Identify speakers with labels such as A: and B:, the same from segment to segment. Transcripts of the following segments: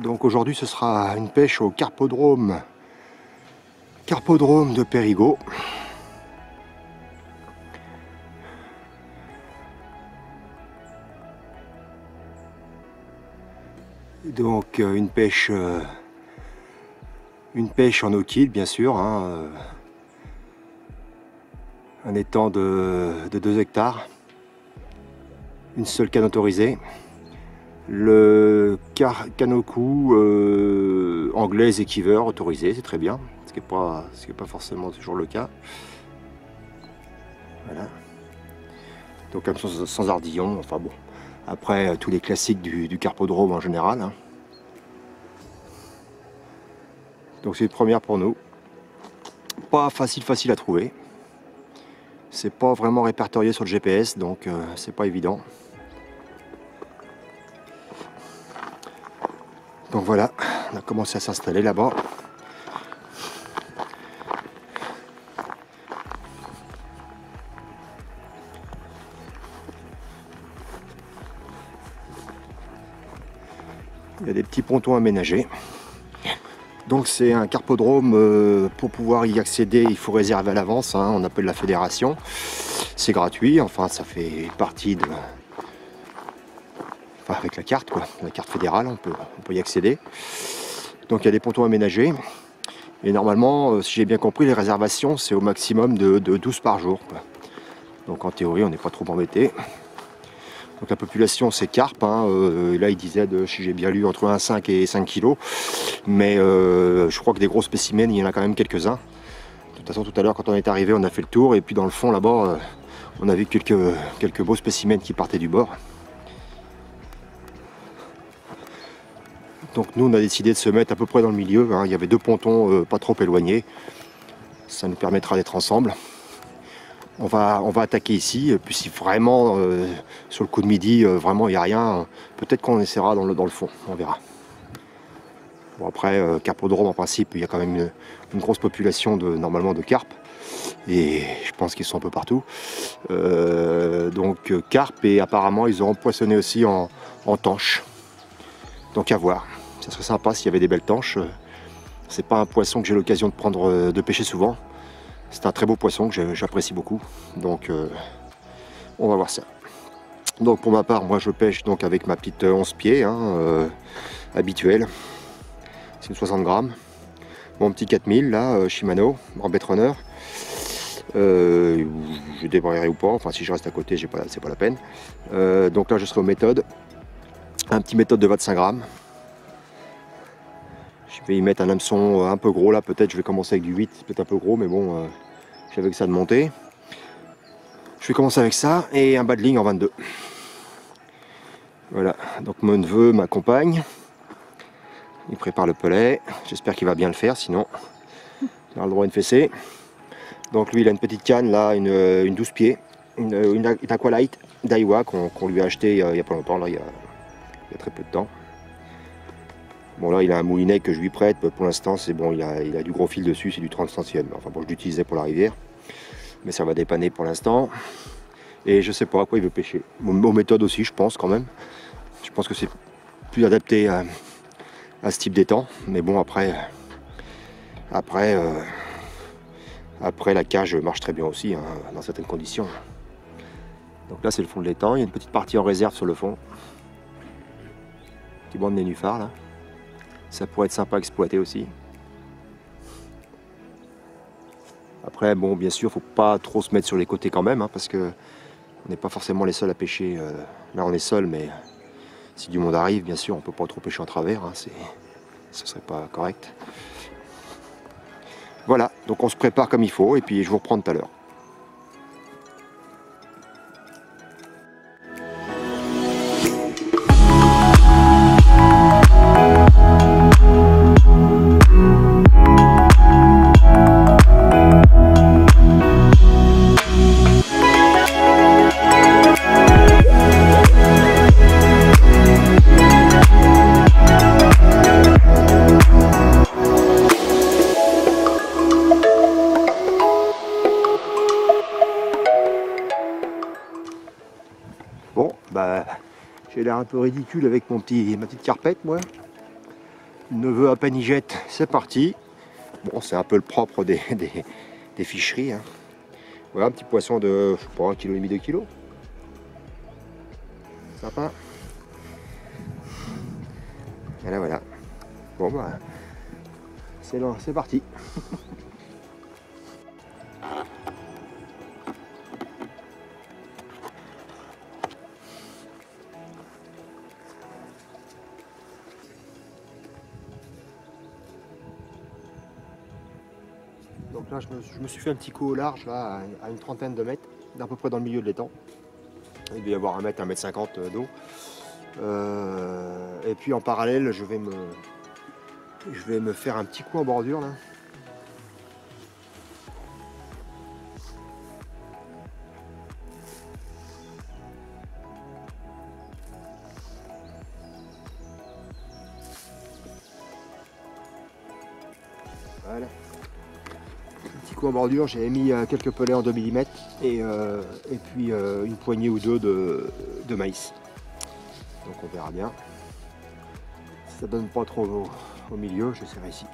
A: Donc aujourd'hui ce sera une pêche au carpodrome de Périgueux. Donc une pêche en eau kills bien sûr, hein, un étang de 2 hectares, une seule canne autorisée. Le canot-coup anglaise et kiver autorisé, c'est très bien, ce qui n'est pas forcément toujours le cas. Voilà. Donc comme sans ardillon, enfin bon. Après tous les classiques du carpodrome en général. Hein. Donc c'est une première pour nous. Pas facile à trouver. C'est pas vraiment répertorié sur le GPS, donc c'est pas évident. Donc voilà, on a commencé à s'installer là-bas. Il y a des petits pontons aménagés. Donc c'est un carpodrome, pour pouvoir y accéder, il faut réserver à l'avance, hein, on appelle la fédération. C'est gratuit, enfin ça fait partie de... Enfin avec la carte quoi, la carte fédérale, on peut y accéder. Donc il y a des pontons aménagés. Et normalement, si j'ai bien compris, les réservations c'est au maximum de 12 par jour, quoi. Donc en théorie on n'est pas trop embêté. Donc la population c'est carpe, hein, là il disait, si j'ai bien lu, entre 1,5 et 5 kg. Mais je crois que des gros spécimens, il y en a quand même quelques-uns. De toute façon tout à l'heure quand on est arrivé on a fait le tour et puis dans le fond là-bas on a vu quelques beaux spécimens qui partaient du bord. Donc nous on a décidé de se mettre à peu près dans le milieu, hein. Il y avait 2 pontons pas trop éloignés. Ça nous permettra d'être ensemble. On va attaquer ici, et puis si vraiment sur le coup de midi vraiment il n'y a rien, peut-être qu'on essaiera dans le fond, on verra. Bon après carpodrome en principe il y a quand même une grosse population normalement de carpes, et je pense qu'ils sont un peu partout. Donc carpes, et apparemment ils auront poissonné aussi en tanche. Donc à voir, ça serait sympa s'il y avait des belles tanches. C'est pas un poisson que j'ai l'occasion de pêcher souvent. C'est un très beau poisson que j'apprécie beaucoup, donc on va voir ça. Donc pour ma part, moi je pêche donc avec ma petite 11 pieds hein, habituelle. C'est une 60 grammes. Mon petit 4000 là, Shimano, en Betrunner. Je débrayerai ou pas, enfin si je reste à côté, c'est pas la peine. Donc là je serai aux méthodes. Un petit méthode de 25 grammes. Je vais y mettre un hameçon un peu gros là, peut-être je vais commencer avec du 8, c'est peut-être un peu gros, mais bon, j'avais que ça de monter. Je vais commencer avec ça, et un bas de ligne en 22. Voilà, donc mon neveu m'accompagne. Il prépare le pelet, j'espère qu'il va bien le faire, sinon il aura le droit à une fessée. Donc lui il a une petite canne là, une 12 pieds, une Aqualight Daiwa qu'on lui a acheté il n'y a pas longtemps, là, il y a très peu de temps. Bon là il a un moulinet que je lui prête, pour l'instant c'est bon, il a du gros fil dessus, c'est du 30 centièmes. Enfin bon, je l'utilisais pour la rivière, mais ça va dépanner pour l'instant. Et je sais pas à quoi il veut pêcher. Aux méthodes aussi je pense quand même. Je pense que c'est plus adapté à ce type d'étang. Mais bon après la cage marche très bien aussi hein, dans certaines conditions. Donc là c'est le fond de l'étang, il y a une petite partie en réserve sur le fond. Petit banc de nénuphar là. Ça pourrait être sympa à exploiter aussi. Après, bon, bien sûr, faut pas trop se mettre sur les côtés quand même, hein, parce que on n'est pas forcément les seuls à pêcher. Là, on est seul, mais si du monde arrive, bien sûr, on peut pas trop pêcher en travers. Hein, ce serait pas correct. Voilà, donc on se prépare comme il faut, et puis je vous reprends tout à l'heure. Bon, bah, j'ai l'air un peu ridicule avec ma petite carpette, moi. neveu à peine y jette, c'est parti. Bon, c'est un peu le propre des ficheries. Hein. Voilà, un petit poisson de, je sais pas, 1,5 kg, 2 kg. Sympa. Voilà, voilà. Bon, bah, c'est parti. Donc là, je me suis fait un petit coup au large, là, à une trentaine de mètres, à peu près dans le milieu de l'étang. Il doit y avoir 1 mètre, 1,50 m d'eau. Et puis en parallèle, je vais me faire un petit coup en bordure là. Voilà. Un petit coup en bordure, j'ai mis quelques pelets en 2 mm et puis une poignée ou deux de maïs. Donc on verra bien. Si ça donne pas trop au milieu, j'essaierai ici.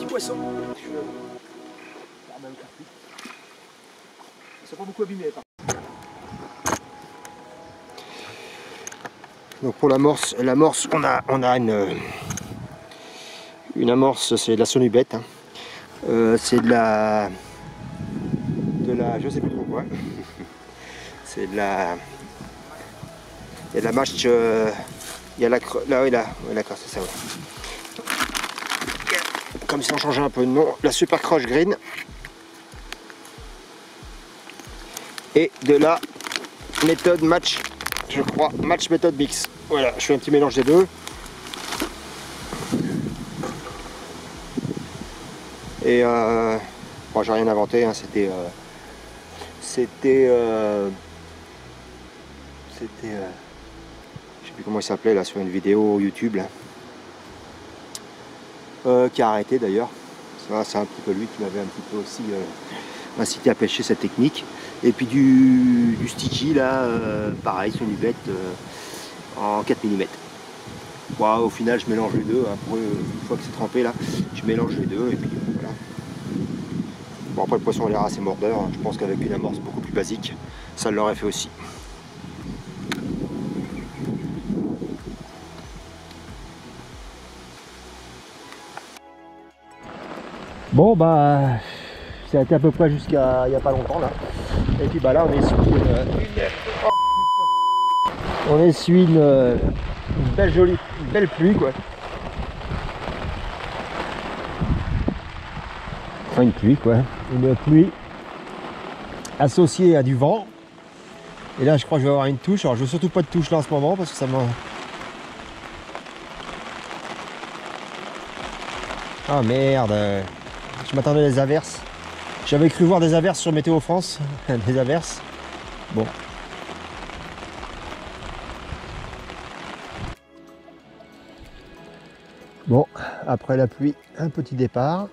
A: Poisson. C'est pas beaucoup abîmé. Donc pour l'amorce, on a Une amorce, c'est de la sonubette. Hein. C'est de la... Je sais plus trop quoi. C'est de la... Il y a de la mâche... il y a la... Là, oui, là. Ouais, d'accord, c'est ça. Ouais. Comme si on changeait un peu de nom. La Super Crush Green. Et de la méthode match, je crois, match méthode mix. Voilà, je fais un petit mélange des deux. Et bon, j'ai rien inventé, hein, c'était je sais plus comment il s'appelait là sur une vidéo YouTube là, qui a arrêté d'ailleurs. C'est un petit peu lui qui m'avait un petit peu aussi incité à pêcher cette technique. Et puis du sticky là, pareil, sur une bête en 4 mm. Bon, au final je mélange les deux, hein, une fois que c'est trempé là, je mélange les deux et puis voilà. Bon, après le poisson a l'air assez mordeur, hein. Je pense qu'avec une amorce beaucoup plus basique, ça l'aurait fait aussi. Bon bah ça a été à peu près jusqu'à il n'y a pas longtemps là. Et puis bah là on essuie une belle jolie, une belle pluie quoi. Enfin une pluie quoi. Une pluie associée à du vent. Et là je crois que je vais avoir une touche. Alors je veux surtout pas de touche là en ce moment parce que ça m'a... Ah merde. Je m'attendais à des averses. J'avais cru voir des averses sur Météo France. Des averses. Bon. Bon, après la pluie, un petit départ.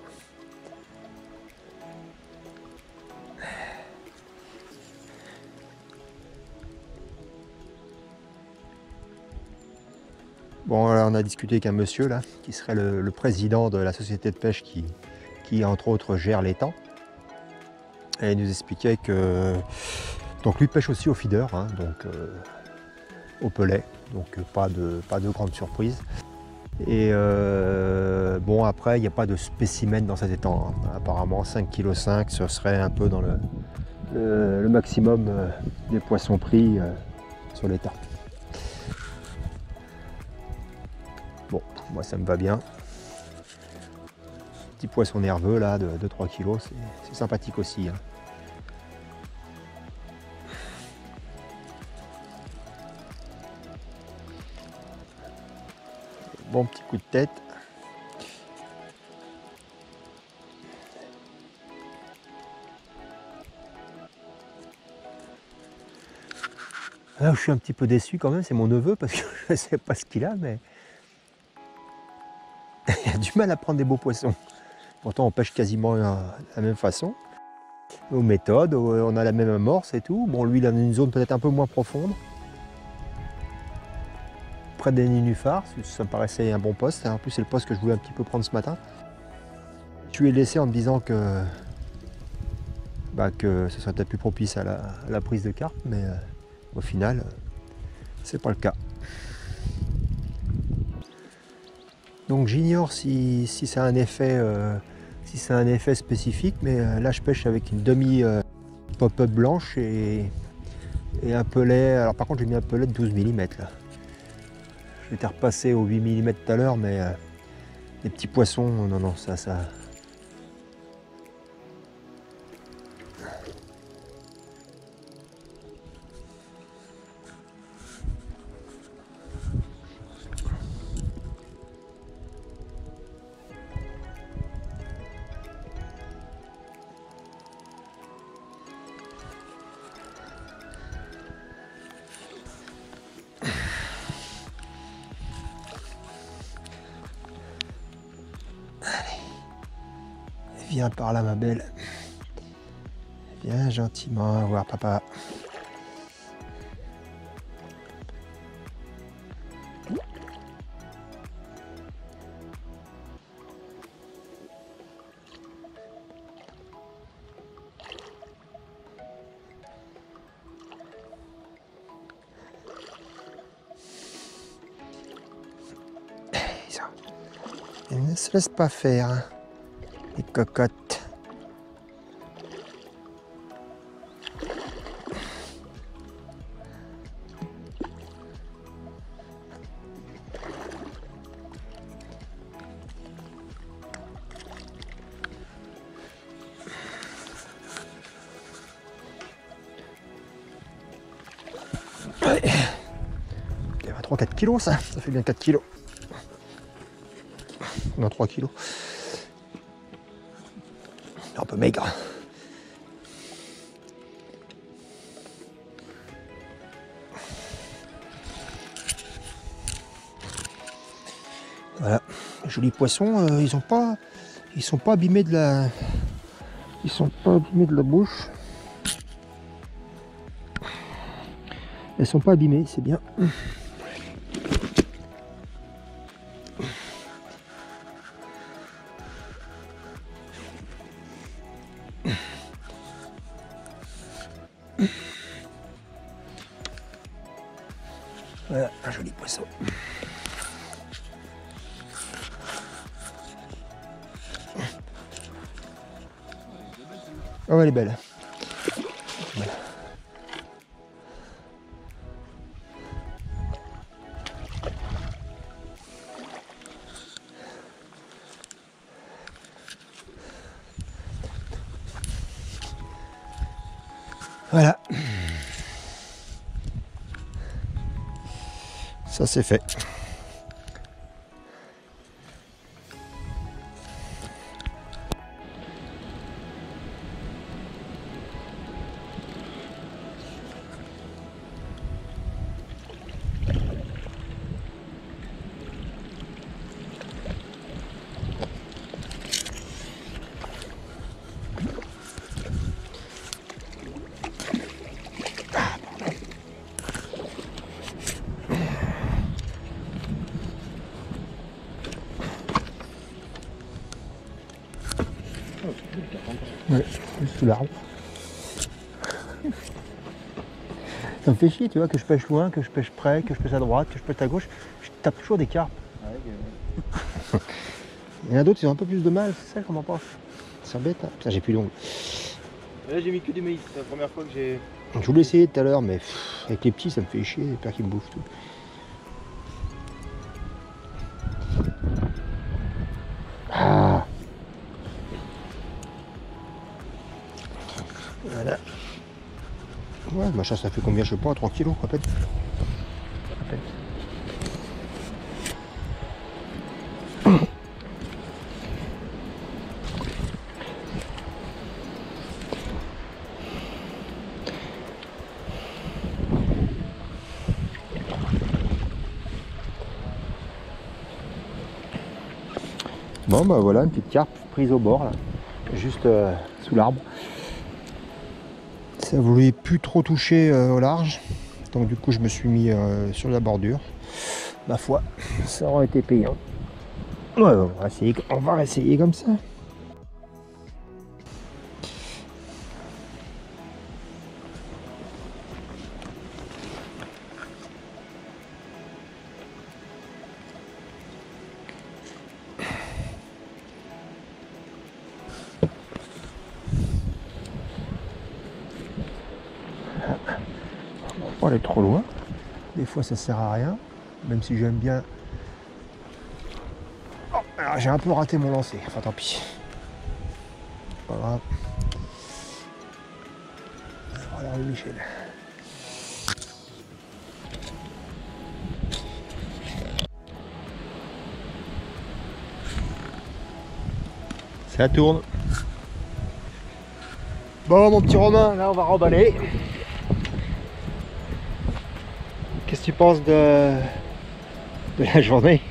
A: Bon, là, on a discuté avec un monsieur là, qui serait le président de la société de pêche qui entre autres gère l'étang. Et il nous expliquait que donc lui pêche aussi au feeder, hein, donc au pelet, donc pas de grande surprise. Et bon après il n'y a pas de spécimen dans cet étang, hein. Apparemment 5,5 kg ce serait un peu dans le maximum des poissons pris sur l'étang. Bon, moi ça me va bien. Petit poisson nerveux là de 3 kg, c'est sympathique aussi. Hein. Bon petit coup de tête. Là où je suis un petit peu déçu quand même, c'est mon neveu parce que je ne sais pas ce qu'il a, mais il a du mal à prendre des beaux poissons. Pourtant on pêche quasiment de la même façon, aux méthodes, on a la même amorce et tout. Bon lui il a une zone peut-être un peu moins profonde, près des nénuphars, ça me paraissait un bon poste. En plus c'est le poste que je voulais un petit peu prendre ce matin. Je lui ai laissé en me disant que ce serait peut-être plus propice à la prise de carpe, mais au final c'est pas le cas. Donc j'ignore si ça a un effet spécifique, mais là je pêche avec une demi pop-up blanche et un pelet. Alors par contre j'ai mis un pelet de 12 mm là. Je vais repasser au 8 mm tout à l'heure, mais les petits poissons, non, ça. Viens par là ma belle. Viens gentiment voir papa. Ça. Ils ne se laissent pas faire, hein, les cocottes. Ouais. Il y a 3-4 kilos ça fait bien 4 kilos. Non, 3 kilos. Un peu maigre. Voilà, les jolis poissons, ils sont pas abîmés de la, bouche. Elles sont pas abîmées, c'est bien. Voilà, un joli poisson. Oh, elle est belle. Voilà. Voilà. Ça c'est fait. Ouais, juste sous l'arbre. Ça me fait chier, tu vois, que je pêche loin, que je pêche près, que je pêche à droite, que je pêche à gauche. Je tape toujours des carpes. Il y en a d'autres, ils ont un peu plus de mal, c'est ça, je comprends pas. C'est embête, hein. Putain, j'ai plus d'ongles.
B: Là, j'ai mis que du maïs, c'est la première fois que j'ai...
A: Je voulais essayer tout à l'heure, mais avec les petits, ça me fait chier, j'ai peur qu'ils me bouffent tout. Ah. Voilà. Ouais, machin, ça fait combien, je sais pas, 3 kilos, à peine. À peine. Bon bah voilà, une petite carpe prise au bord là, juste sous l'arbre. Ça voulait plus trop toucher au large, donc du coup je me suis mis sur la bordure. Ma foi, ça aurait été payant. Ouais, on va essayer comme ça. Pas aller trop loin, des fois ça sert à rien, même si j'aime bien. Oh, alors j'ai un peu raté mon lancer, enfin tant pis. Pas grave. Voilà le Michel. Ça tourne. Bon mon petit Romain, là on va remballer. Qu'est-ce que tu penses de la journée?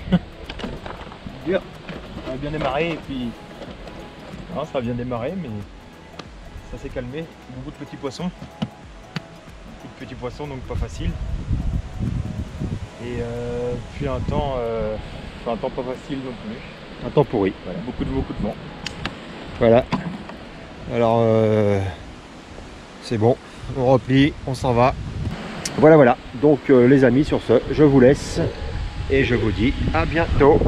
B: Dur. Ça a bien démarré et puis... Non, ça a bien démarré mais ça s'est calmé. Beaucoup de petits poissons. Beaucoup de petits poissons donc pas facile. Et puis un temps pas facile non plus.
A: Un temps pourri.
B: Voilà, beaucoup de vent.
A: Voilà. Alors c'est bon, on replie, on s'en va. Voilà. Donc les amis, sur ce, je vous laisse et je vous dis à bientôt.